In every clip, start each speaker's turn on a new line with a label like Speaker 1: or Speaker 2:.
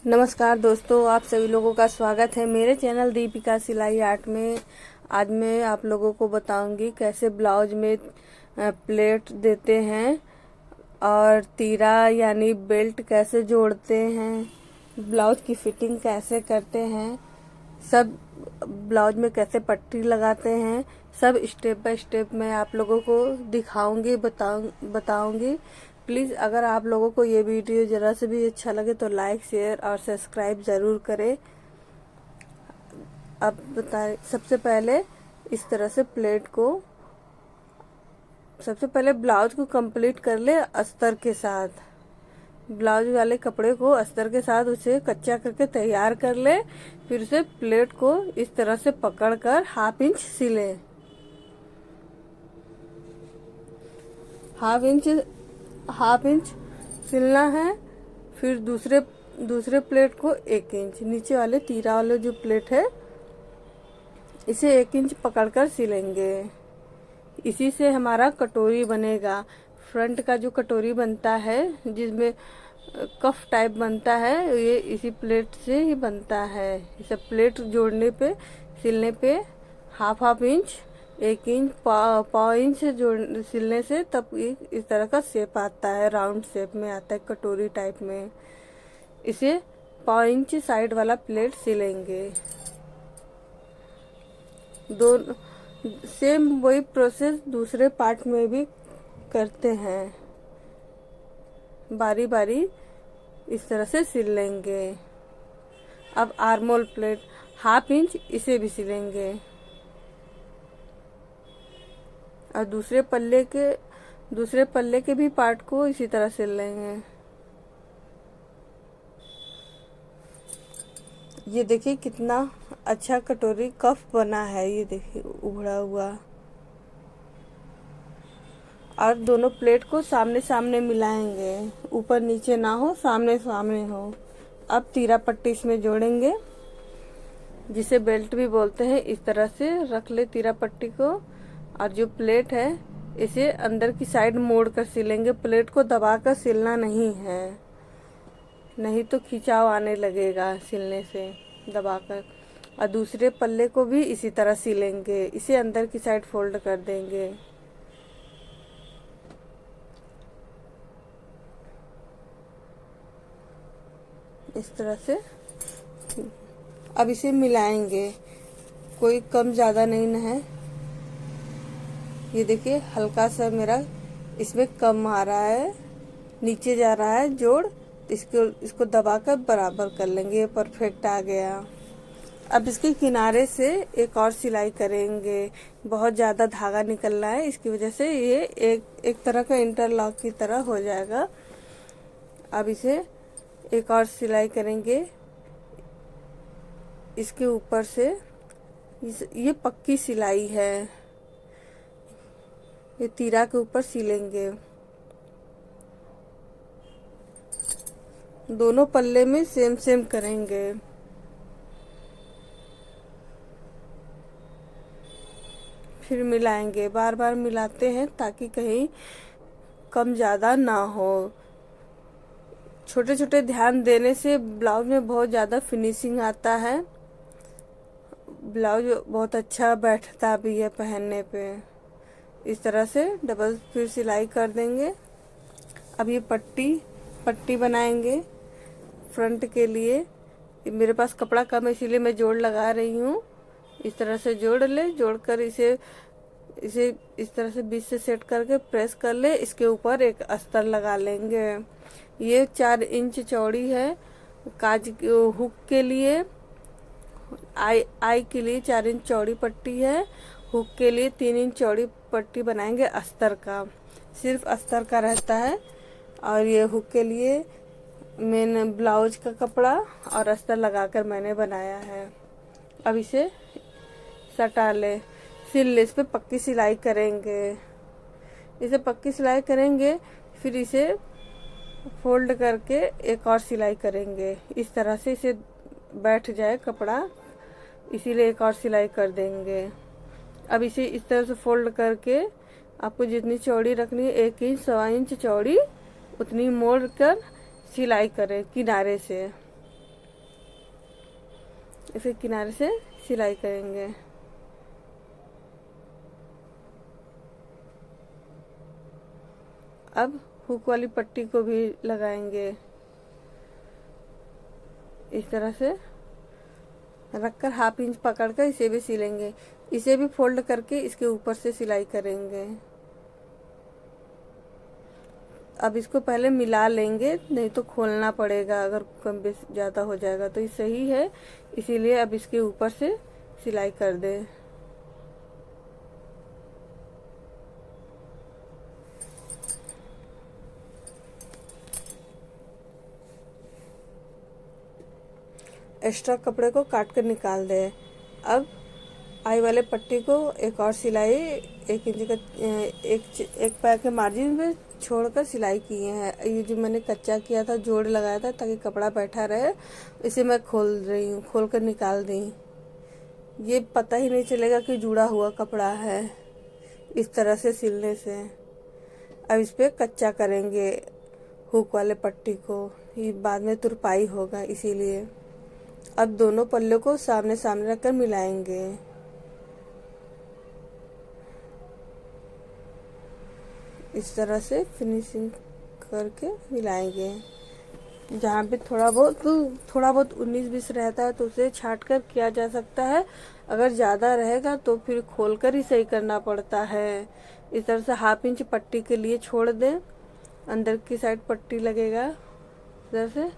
Speaker 1: नमस्कार दोस्तों, आप सभी लोगों का स्वागत है मेरे चैनल दीपिका सिलाई आर्ट में। आज मैं आप लोगों को बताऊंगी कैसे ब्लाउज में प्लेट देते हैं और तीरा यानी बेल्ट कैसे जोड़ते हैं, ब्लाउज की फिटिंग कैसे करते हैं, सब ब्लाउज में कैसे पट्टी लगाते हैं, सब स्टेप बाय स्टेप मैं आप लोगों को दिखाऊंगी, बताऊंगी। प्लीज़ अगर आप लोगों को ये वीडियो ज़रा से भी अच्छा लगे तो लाइक, शेयर और सब्सक्राइब ज़रूर करें। अब बताएं, सबसे पहले इस तरह से प्लेट को, सबसे पहले ब्लाउज को कंप्लीट कर ले अस्तर के साथ। ब्लाउज वाले कपड़े को अस्तर के साथ उसे कच्चा करके तैयार कर ले। फिर उसे प्लेट को इस तरह से पकड़कर हाफ इंच सिले। हाफ इंच सिलना है। फिर दूसरे प्लेट को 1 इंच, नीचे वाले तीरा वाले जो प्लेट है इसे 1 इंच पकड़कर सिलेंगे। इसी से हमारा कटोरी बनेगा। फ्रंट का जो कटोरी बनता है जिसमें कफ टाइप बनता है, ये इसी प्लेट से ही बनता है। इसे प्लेट जोड़ने पे, सिलने पे हाफ इंच, 1 इंच, पाव इंच जोड़ सिलने से तब इस तरह का शेप आता है, राउंड शेप में आता है, कटोरी टाइप में। इसे पाव इंच साइड वाला प्लेट सिलेंगे। दो सेम वही प्रोसेस दूसरे पार्ट में भी करते हैं। बारी बारी इस तरह से सिल लेंगे। अब आर्मोल प्लेट हाफ इंच, इसे भी सिलेंगे और दूसरे पल्ले के भी पार्ट को इसी तरह सिल लेंगे। ये देखिए कितना अच्छा कटोरी कफ बना है, ये देखिए उभड़ा हुआ। और दोनों प्लेट को सामने सामने मिलाएंगे, ऊपर नीचे ना हो, सामने सामने हो। अब तीरा पट्टी इसमें जोड़ेंगे, जिसे बेल्ट भी बोलते हैं। इस तरह से रख ले तीरा पट्टी को, और जो प्लेट है इसे अंदर की साइड मोड़ कर सिलेंगे। प्लेट को दबाकर सिलना नहीं है, नहीं तो खिंचाव आने लगेगा सिलने से दबाकर। और दूसरे पल्ले को भी इसी तरह सिलेंगे, इसे अंदर की साइड फोल्ड कर देंगे। इस तरह से अब इसे मिलाएंगे, कोई कम ज़्यादा नहीं है। ये देखिए हल्का सा मेरा इसमें कम आ रहा है, नीचे जा रहा है जोड़। इसको दबाकर बराबर कर लेंगे, ये परफेक्ट आ गया। अब इसके किनारे से एक और सिलाई करेंगे। बहुत ज़्यादा धागा निकल रहा है, इसकी वजह से ये एक तरह का इंटरलॉक की तरह हो जाएगा। अब इसे एक और सिलाई करेंगे इसके ऊपर से। ये पक्की सिलाई है, ये तीरा के ऊपर सिलेंगे। दोनों पल्ले में सेम करेंगे। फिर मिलाएंगे, बार बार मिलाते हैं ताकि कहीं कम ज़्यादा ना हो। छोटे छोटे ध्यान देने से ब्लाउज में बहुत ज़्यादा फिनिशिंग आता है। ब्लाउज बहुत अच्छा बैठता भी है पहनने पे। इस तरह से डबल फिर सिलाई कर देंगे। अब ये पट्टी बनाएंगे फ्रंट के लिए। मेरे पास कपड़ा कम है इसीलिए मैं जोड़ लगा रही हूँ। इस तरह से जोड़कर इसे इस तरह से बीच से सेट करके प्रेस कर ले। इसके ऊपर एक अस्तर लगा लेंगे। ये 4 इंच चौड़ी है। काज हुक के लिए, आई के लिए 4 इंच चौड़ी पट्टी है। हुक के लिए 3 इंच चौड़ी पट्टी बनाएंगे अस्तर का, सिर्फ अस्तर का रहता है। और ये हुक के लिए मैंने ब्लाउज का कपड़ा और अस्तर लगाकर मैंने बनाया है। अब इसे सटा ले, सिल ले। इस पे पक्की सिलाई करेंगे, इसे पक्की सिलाई करेंगे। फिर इसे फोल्ड करके एक और सिलाई करेंगे। इस तरह से इसे बैठ जाए कपड़ा, इसीलिए एक और सिलाई कर देंगे। अब इसे इस तरह से फोल्ड करके आपको जितनी चौड़ी रखनी है, 1 इंच, 1.25 इंच चौड़ी, उतनी मोड़ कर सिलाई करें किनारे से। इसे किनारे से सिलाई करेंगे। अब हुक वाली पट्टी को भी लगाएंगे। इस तरह से रखकर 1/2 इंच पकड़कर इसे भी सिलेंगे। इसे भी फोल्ड करके इसके ऊपर से सिलाई करेंगे। अब इसको पहले मिला लेंगे, नहीं तो खोलना पड़ेगा अगर कम बेसी ज़्यादा हो जाएगा। तो ये सही है, इसीलिए अब इसके ऊपर से सिलाई कर दें। एक्स्ट्रा कपड़े को काट कर निकाल दें। अब आई वाले पट्टी को एक और सिलाई 1 इंच का एक पैर के मार्जिन में छोड़कर सिलाई किए हैं। ये जो मैंने कच्चा किया था, जोड़ लगाया था ताकि कपड़ा बैठा रहे, इसे मैं खोल रही हूँ, खोल कर निकाल दी। ये पता ही नहीं चलेगा कि जुड़ा हुआ कपड़ा है इस तरह से सिलने से। अब इस पर कच्चा करेंगे हुक वाले पट्टी को, ये बाद में तुरपाई होगा इसीलिए। अब दोनों पल्लों को सामने सामने रखकर मिलाएंगे। इस तरह से फिनिशिंग करके मिलाएंगे। जहाँ पे थोड़ा बहुत 19-20 रहता है तो उसे छाट कर किया जा सकता है। अगर ज़्यादा रहेगा तो फिर खोलकर ही सही करना पड़ता है। इस तरह से 1/2 इंच पट्टी के लिए छोड़ दें। अंदर की साइड पट्टी लगेगा। इस तरह से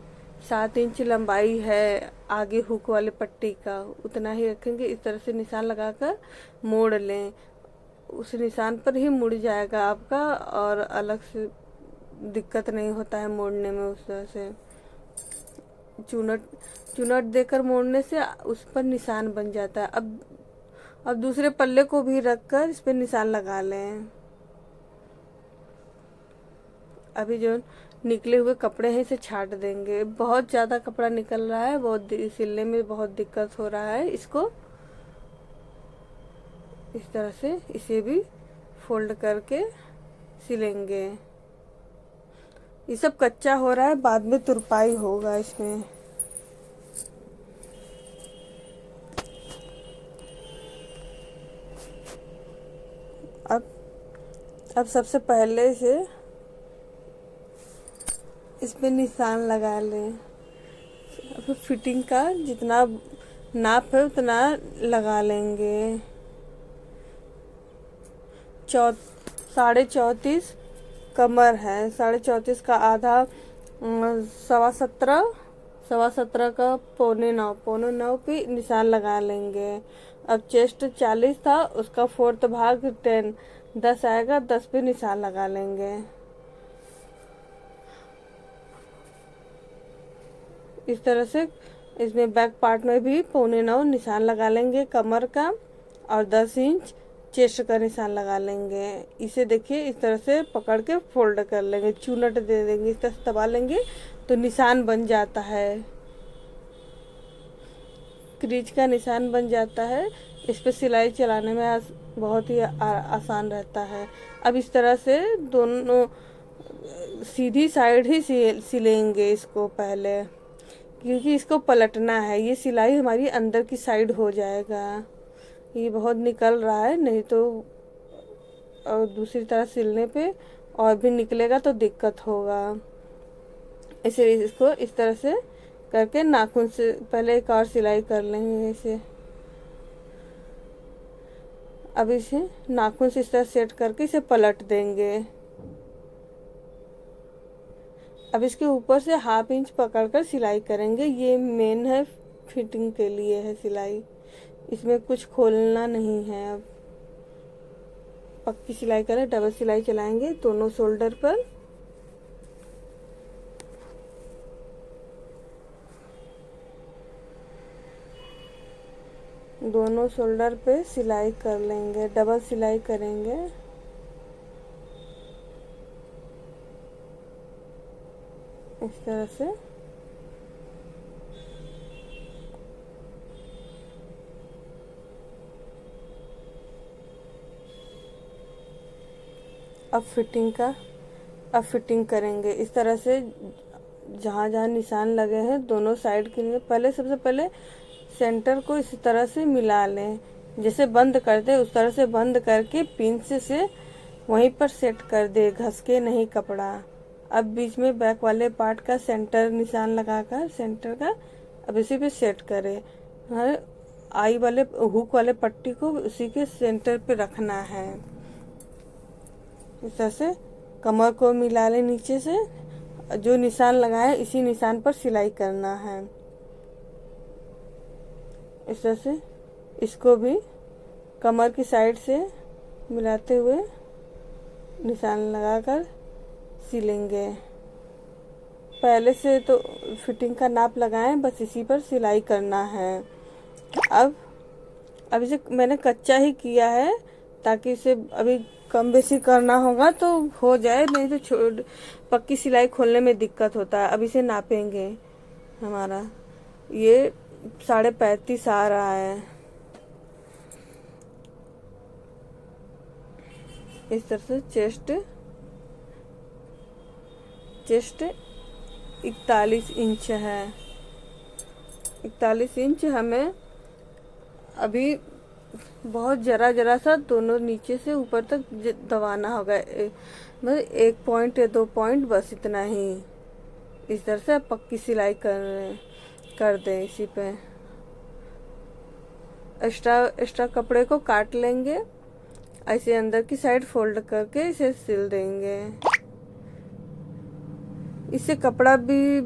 Speaker 1: 7 इंच लंबाई है आगे हुक वाले पट्टी का, उतना ही रखेंगे। इस तरह से निशान लगाकर मोड़ लें। उस निशान पर ही मुड़ जाएगा आपका, और अलग से दिक्कत नहीं होता है मोड़ने में। उस तरह से चुनट देकर मोड़ने से उस पर निशान बन जाता है। अब दूसरे पल्ले को भी रखकर इस पर निशान लगा लें। अभी जो निकले हुए कपड़े हैं इसे छाट देंगे। बहुत ज़्यादा कपड़ा निकल रहा है, बहुत सिलने में बहुत दिक्कत हो रहा है। इसको इस तरह से इसे भी फोल्ड करके सिलेंगे। ये सब कच्चा हो रहा है, बाद में तुरपाई होगा इसमें। अब सबसे पहले से इस पे निशान लगा लें। अब फिटिंग का जितना नाप है उतना लगा लेंगे। 34.5 कमर है, 34.5 का आधा 17.25 का 9.25 पे निशान लगा लेंगे। अब चेस्ट 40 था, उसका 4th भाग 10 आएगा, 10 पे निशान लगा लेंगे। इस तरह से इसमें बैक पार्ट में भी 9.25 निशान लगा लेंगे कमर का, और 10 इंच चेस्ट का निशान लगा लेंगे। इसे देखिए इस तरह से पकड़ के फोल्ड कर लेंगे, चूनट दे देंगे, इस तरह से दबा लेंगे तो निशान बन जाता है। क्रीज का निशान बन जाता है। इस पर सिलाई चलाने में बहुत ही आसान रहता है। अब इस तरह से दोनों सीधी साइड ही सिलेंगे इसको पहले, क्योंकि इसको पलटना है। ये सिलाई हमारी अंदर की साइड हो जाएगा। ये बहुत निकल रहा है, नहीं तो और दूसरी तरह सिलने पे और भी निकलेगा तो दिक्कत होगा। इसलिए इसको इस तरह से करके नाखून से पहले एक और सिलाई कर लेंगे इसे। अब इसे नाखून से इस तरह सेट करके इसे पलट देंगे। अब इसके ऊपर से 1/2 इंच पकड़कर सिलाई करेंगे। ये मेन है, फिटिंग के लिए है सिलाई, इसमें कुछ खोलना नहीं है। अब पक्की सिलाई करें, डबल सिलाई चलाएंगे दोनों शोल्डर पर। दोनों शोल्डर पे सिलाई कर लेंगे, डबल सिलाई करेंगे। इस तरह से अब फिटिंग करेंगे। इस तरह से जहाँ जहाँ निशान लगे हैं दोनों साइड के लिए पहले सबसे पहले सेंटर को इस तरह से मिला लें, जैसे बंद करते उस तरह से बंद करके पिन से वहीं पर सेट कर दे, घस के नहीं कपड़ा। अब बीच में बैक वाले पार्ट का सेंटर निशान लगाकर सेंटर का अब इसी पे सेट करें। हर आई वाले हुक वाले पट्टी को उसी के सेंटर पे रखना है। इस तरह से कमर को मिला लें, नीचे से जो निशान लगाए इसी निशान पर सिलाई करना है। इस तरह से इसको भी कमर की साइड से मिलाते हुए निशान लगाकर सिलेंगे। पहले से तो फिटिंग का नाप लगाएं, बस इसी पर सिलाई करना है। अब इसे मैंने कच्चा ही किया है, ताकि इसे अभी कम बेसी करना होगा तो हो जाए, नहीं तो पक्की सिलाई खोलने में दिक्कत होता है। अब इसे नापेंगे। हमारा ये 35.5 आ रहा है। इस तरह से चेस्ट 41 इंच है। 41 इंच हमें अभी बहुत जरा सा दोनों नीचे से ऊपर तक दबाना होगा, मतलब 1 पॉइंट या 2 पॉइंट, बस इतना ही। इस तरह से पक्की सिलाई कर दें। इसी पे एक्स्ट्रा कपड़े को काट लेंगे, ऐसे अंदर की साइड फोल्ड करके इसे सिल देंगे। इससे कपड़ा भी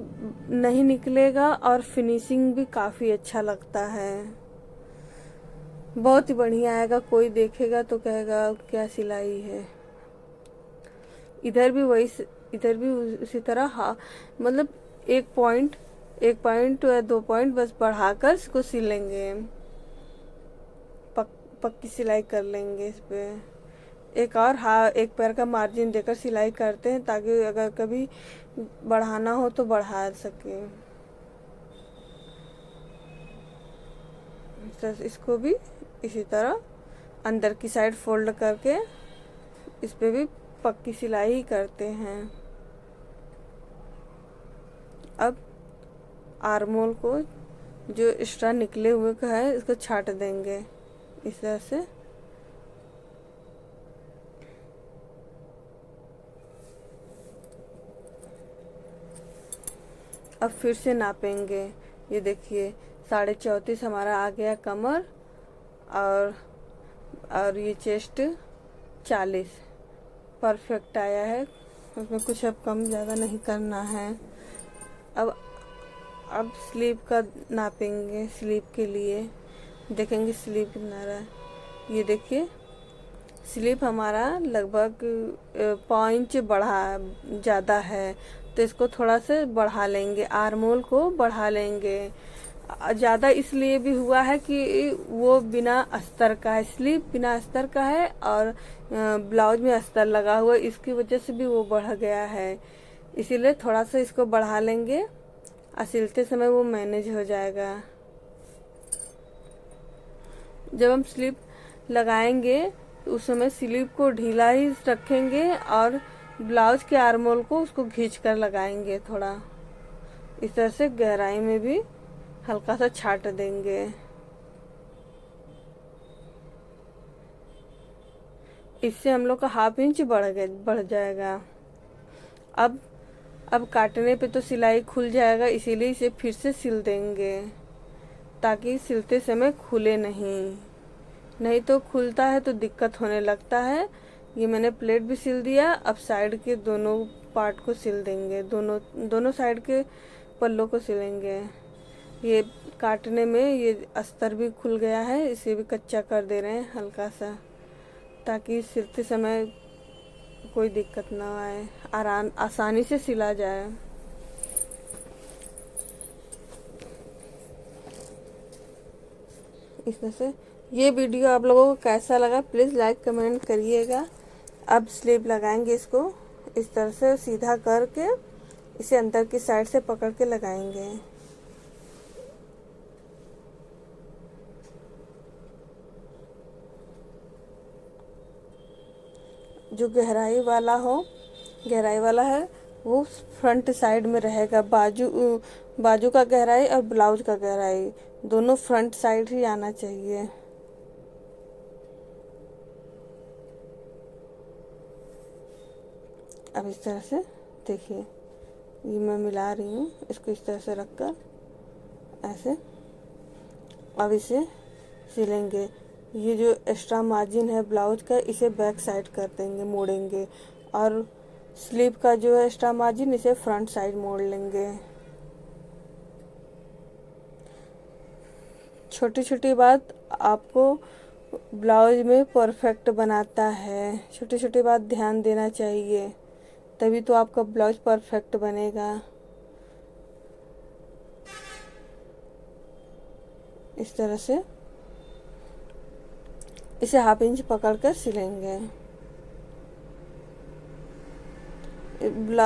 Speaker 1: नहीं निकलेगा और फिनिशिंग भी काफ़ी अच्छा लगता है, बहुत ही बढ़िया आएगा। कोई देखेगा तो कहेगा क्या सिलाई है। इधर भी उसी तरह, हाँ, मतलब 1 पॉइंट या 2 पॉइंट बस बढ़ाकर इसको सिलेंगे। पक्की सिलाई कर लेंगे इस पे। एक और एक पैर का मार्जिन देकर सिलाई करते हैं, ताकि अगर कभी बढ़ाना हो तो बढ़ा सके। इसको भी इसी तरह अंदर की साइड फोल्ड करके इस पे भी पक्की सिलाई करते हैं। अब आर्मोल को जो एक्स्ट्रा निकले हुए का है इसको छाट देंगे इस तरह से। अब फिर से नापेंगे। ये देखिए 34.5 हमारा आ गया कमर, और ये चेस्ट 40 परफेक्ट आया है। उसमें कुछ अब कम ज़्यादा नहीं करना है। अब स्लीव का नापेंगे। स्लीव के लिए देखेंगे स्लीव कितना रहा है। ये देखिए स्लीव हमारा लगभग 5 इंच ज़्यादा है, तो इसको थोड़ा सा बढ़ा लेंगे, आर्मोल को बढ़ा लेंगे। ज़्यादा इसलिए भी हुआ है कि वो बिना अस्तर का है, स्लीव बिना अस्तर का है और ब्लाउज में अस्तर लगा हुआ, इसकी वजह से भी वो बढ़ गया है। इसीलिए थोड़ा सा इसको बढ़ा लेंगे और सिलते समय वो मैनेज हो जाएगा। जब हम स्लीव लगाएंगे तो उस समय स्लीव को ढीला ही रखेंगे और ब्लाउज के आर्मोल को उसको खींच कर लगाएंगे। थोड़ा इस तरह से गहराई में भी हल्का सा छाट देंगे। इससे हम लोग का 1/2 इंच बढ़ जाएगा। अब काटने पे तो सिलाई खुल जाएगा, इसीलिए इसे फिर से सिल देंगे, ताकि सिलते समय खुले नहीं तो खुलता है तो दिक्कत होने लगता है। ये मैंने प्लेट भी सिल दिया। अब साइड के दोनों पार्ट को सिल देंगे, दोनों साइड के पल्लों को सिलेंगे। ये काटने में ये अस्तर भी खुल गया है, इसे भी कच्चा कर दे रहे हैं हल्का सा, ताकि सिलते समय कोई दिक्कत ना आए, आसानी से सिला जाए। इस तरह से ये वीडियो आप लोगों को कैसा लगा प्लीज़ लाइक कमेंट करिएगा। अब स्लीव लगाएंगे, इसको इस तरह से सीधा करके इसे अंदर की साइड से पकड़ के लगाएंगे। जो गहराई वाला है वो फ्रंट साइड में रहेगा, बाजू का गहराई और ब्लाउज का गहराई दोनों फ्रंट साइड ही आना चाहिए। अब इस तरह से देखिए, ये मैं मिला रही हूँ, इसको इस तरह से रखकर ऐसे। अब इसे सिलेंगे। ये जो एक्स्ट्रा मार्जिन है ब्लाउज का, इसे बैक साइड कर देंगे, मोड़ेंगे, और स्लीव का जो है एक्स्ट्रा मार्जिन, इसे फ्रंट साइड मोड़ लेंगे। छोटी छोटी बात आपको ब्लाउज में परफेक्ट बनाता है। छोटी छोटी बात ध्यान देना चाहिए, तभी तो आपका ब्लाउज परफेक्ट बनेगा। इस तरह से इसे हाफ इंच पकड़कर सिलेंगे।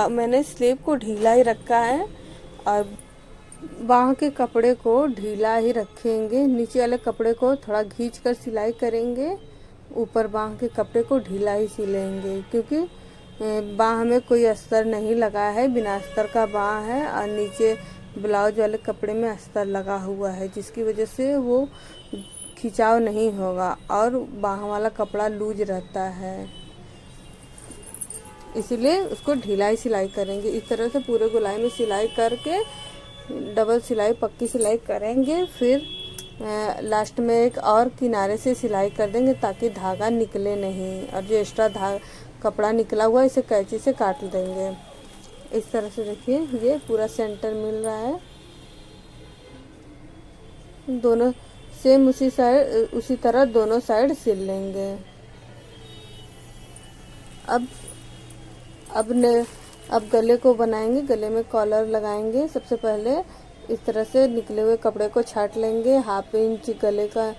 Speaker 1: मैंने स्लीव को ढीला ही रखा है और बाह के कपड़े को ढीला ही रखेंगे। नीचे वाले कपड़े को थोड़ा खींच कर सिलाई करेंगे, ऊपर बाह के कपड़े को ढीला ही सिलेंगे, क्योंकि बाह में कोई अस्तर नहीं लगा है, बिना अस्तर का बाह है, और नीचे ब्लाउज वाले कपड़े में अस्तर लगा हुआ है, जिसकी वजह से वो खिंचाव नहीं होगा और बाह वाला कपड़ा लूज रहता है। इसीलिए उसको ढीला ही सिलाई करेंगे। इस तरह से पूरे गोलाई में सिलाई करके डबल सिलाई, पक्की सिलाई करेंगे। फिर लास्ट में एक और किनारे से सिलाई कर देंगे ताकि धागा निकले नहीं, और जो एक्स्ट्रा कपड़ा निकला हुआ इसे कैंची से काट देंगे। इस तरह से देखिए, ये पूरा सेंटर मिल रहा है। दोनों सेम उसी तरह दोनों साइड सिल लेंगे। अब गले को बनाएंगे। गले में कॉलर लगाएंगे। सबसे पहले इस तरह से निकले हुए कपड़े को छाट लेंगे, हाफ इंच गले का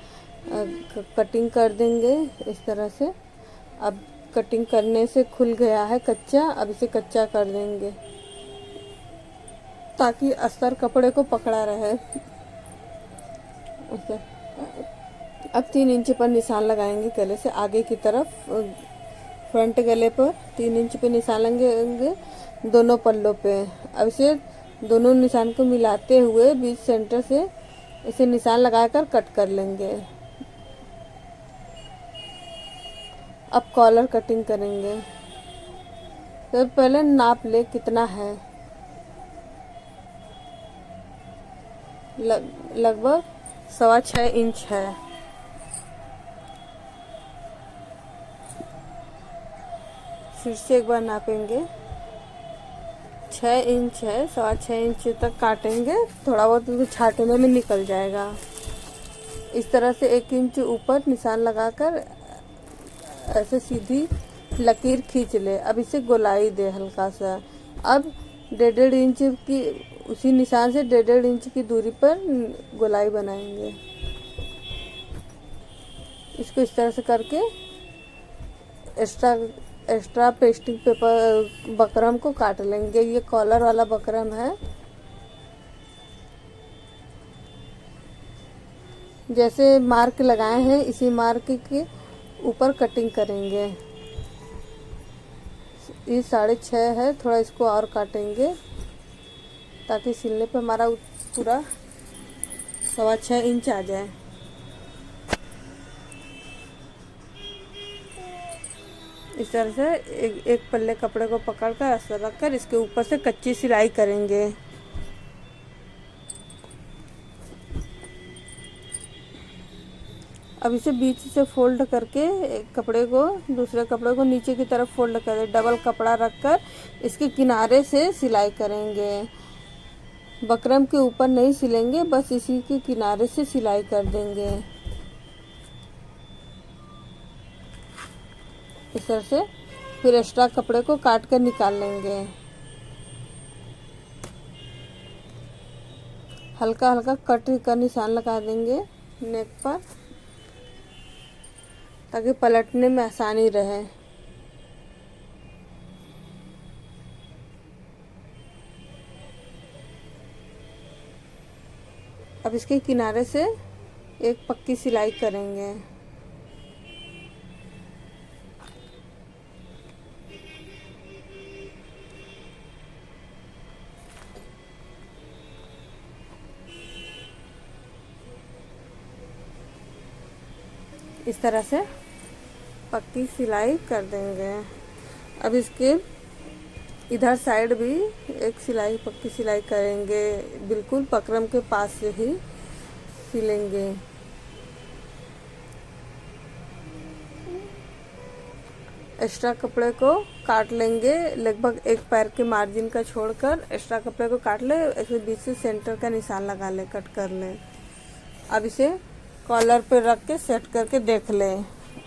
Speaker 1: कटिंग कर देंगे इस तरह से। अब कटिंग करने से खुल गया है कच्चा, अब इसे कच्चा कर देंगे ताकि अस्तर कपड़े को पकड़ा रहे। अब 3 इंच पर निशान लगाएंगे गले से आगे की तरफ। फ्रंट गले पर 3 इंच पे निशान लगाएंगे दोनों पल्लों पे। अब इसे दोनों निशान को मिलाते हुए बीच सेंटर से इसे निशान लगाकर कट कर लेंगे। अब कॉलर कटिंग करेंगे। तो पहले नाप ले कितना है। लगभग 6.25 इंच है। फिर से एक बार नापेंगे। 6 इंच है, 6.25 इंच तक काटेंगे। थोड़ा बहुत छाटने में निकल जाएगा। इस तरह से 1 इंच ऊपर निशान लगाकर ऐसे सीधी लकीर खींच ले। अब इसे गोलाई दे हल्का सा। अब 1.5 इंच की उसी निशान से 1.5 इंच की दूरी पर गोलाई बनाएंगे। इसको इस तरह से करके एक्स्ट्रा पेस्टिंग पेपर बकरम को काट लेंगे। ये कॉलर वाला बकरम है। जैसे मार्क लगाए हैं इसी मार्क के ऊपर कटिंग करेंगे। ये 6.5 है, थोड़ा इसको और काटेंगे ताकि सिलने पे हमारा पूरा 6.25 इंच आ जाए। इस तरह से एक पल्ले कपड़े को पकड़कर अस्तर रखकर इसके ऊपर से कच्ची सिलाई करेंगे। अब इसे बीच से फोल्ड करके एक कपड़े को दूसरे कपड़े को नीचे की तरफ फोल्ड करें। डबल कपड़ा रखकर इसके किनारे से सिलाई करेंगे। बकरम के ऊपर नहीं सिलेंगे, बस इसी के किनारे से सिलाई कर देंगे। इस तरह से फिर एक्स्ट्रा कपड़े को काट कर निकाल लेंगे। हल्का हल्का कट का निशान लगा देंगे नेक पर ताकि पलटने में आसानी रहे। अब इसके किनारे से एक पक्की सिलाई करेंगे। इस तरह से पक्की सिलाई कर देंगे। अब इसके इधर साइड भी एक सिलाई पक्की सिलाई करेंगे, बिल्कुल पकरम के पास से ही सिलेंगे। एक्स्ट्रा कपड़े को काट लेंगे, लगभग एक पैर के मार्जिन का छोड़कर एक्स्ट्रा कपड़े को काट ले, ऐसे बीच से सेंटर का निशान लगा ले, कट कर ले। अब इसे कॉलर पे रख के सेट करके देख ले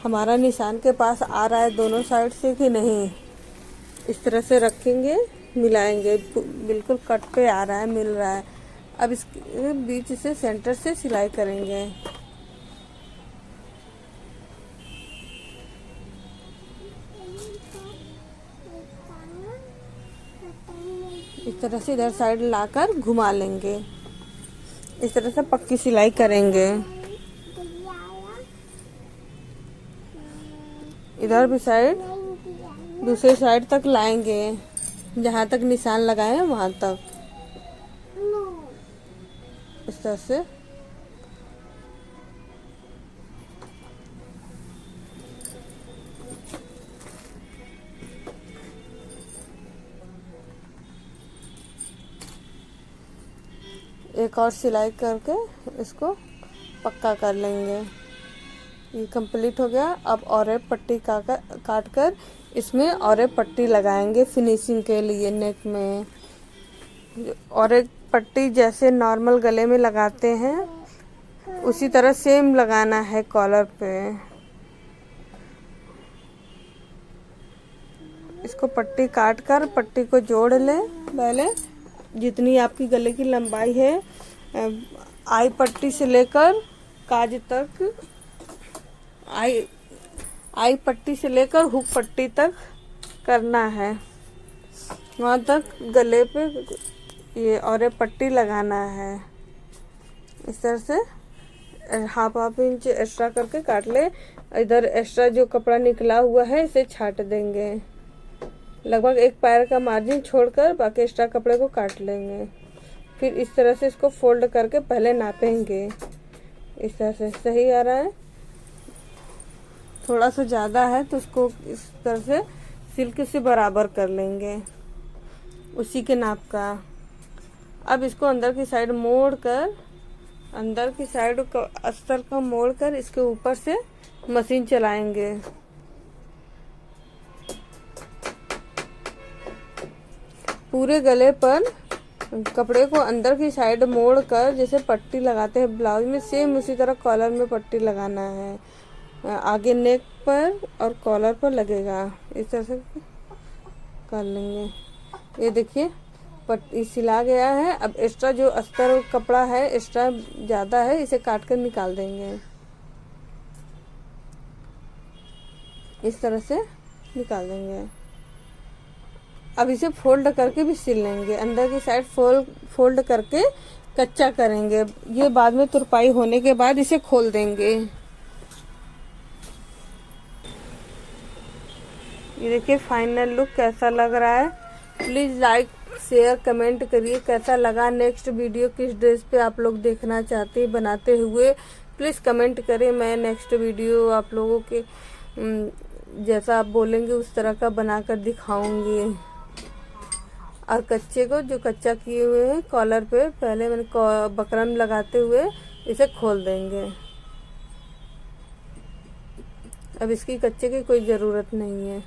Speaker 1: हमारा निशान के पास आ रहा है दोनों साइड से कि नहीं। इस तरह से रखेंगे, मिलाएंगे, बिल्कुल कट पे आ रहा है, मिल रहा है। अब इसके बीच से सेंटर से सिलाई करेंगे। इस तरह से इधर साइड लाकर घुमा लेंगे। इस तरह से पक्की सिलाई करेंगे। इधर भी साइड दूसरे साइड तक लाएंगे, जहाँ तक निशान लगाए हैं वहाँ तक। इस तरह से एक और सिलाई करके इसको पक्का कर लेंगे। ये कंप्लीट हो गया। अब और एक पट्टी काट कर इसमें और एक पट्टी लगाएंगे फिनिशिंग के लिए नेक में। और एक पट्टी जैसे नॉर्मल गले में लगाते हैं उसी तरह सेम लगाना है कॉलर पे। इसको पट्टी काट कर पट्टी को जोड़ लें। पहले जितनी आपकी गले की लंबाई है आई पट्टी से लेकर काज तक, आई पट्टी से लेकर हुक पट्टी तक करना है, वहाँ तक गले पे ये और पट्टी लगाना है। इस तरह से हाफ इंच एक्स्ट्रा करके काट ले। इधर एक्स्ट्रा जो कपड़ा निकला हुआ है इसे छाट देंगे, लगभग एक पैर का मार्जिन छोड़कर बाकी एक्स्ट्रा कपड़े को काट लेंगे। फिर इस तरह से इसको फोल्ड करके पहले नापेंगे। इस तरह से सही आ रहा है, थोड़ा सा ज़्यादा है तो उसको इस तरह से सिल्क से बराबर कर लेंगे उसी के नाप का। अब इसको अंदर की साइड मोड़ कर, अंदर की साइड अस्तर का मोड़ कर इसके ऊपर से मशीन चलाएंगे। पूरे गले पर कपड़े को अंदर की साइड मोड़ कर जैसे पट्टी लगाते हैं ब्लाउज में, सेम उसी तरह कॉलर में पट्टी लगाना है। आगे नेक पर और कॉलर पर लगेगा। इस तरह से कर लेंगे। ये देखिए पट्टी सिला गया है। अब एक्स्ट्रा जो अस्तर कपड़ा है एक्स्ट्रा ज़्यादा है, इसे काट कर निकाल देंगे। इस तरह से निकाल देंगे। अब इसे फोल्ड करके भी सिल लेंगे। अंदर की साइड फोल्ड करके कच्चा करेंगे। ये बाद में तुरपाई होने के बाद इसे खोल देंगे। ये देखिए फाइनल लुक कैसा लग रहा है। प्लीज़ लाइक शेयर कमेंट करिए कैसा लगा। नेक्स्ट वीडियो किस ड्रेस पे आप लोग देखना चाहते हैं बनाते हुए, प्लीज़ कमेंट करें। मैं नेक्स्ट वीडियो आप लोगों के जैसा आप बोलेंगे उस तरह का बनाकर दिखाऊंगी। और कच्चे को जो कच्चा किए हुए हैं कॉलर पे पहले मैंने बकरम लगाते हुए इसे खोल देंगे। अब इसकी कच्चे की कोई ज़रूरत नहीं है।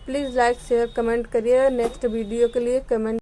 Speaker 1: प्लीज़ लाइक शेयर कमेंट करिए। नेक्स्ट वीडियो के लिए कमेंट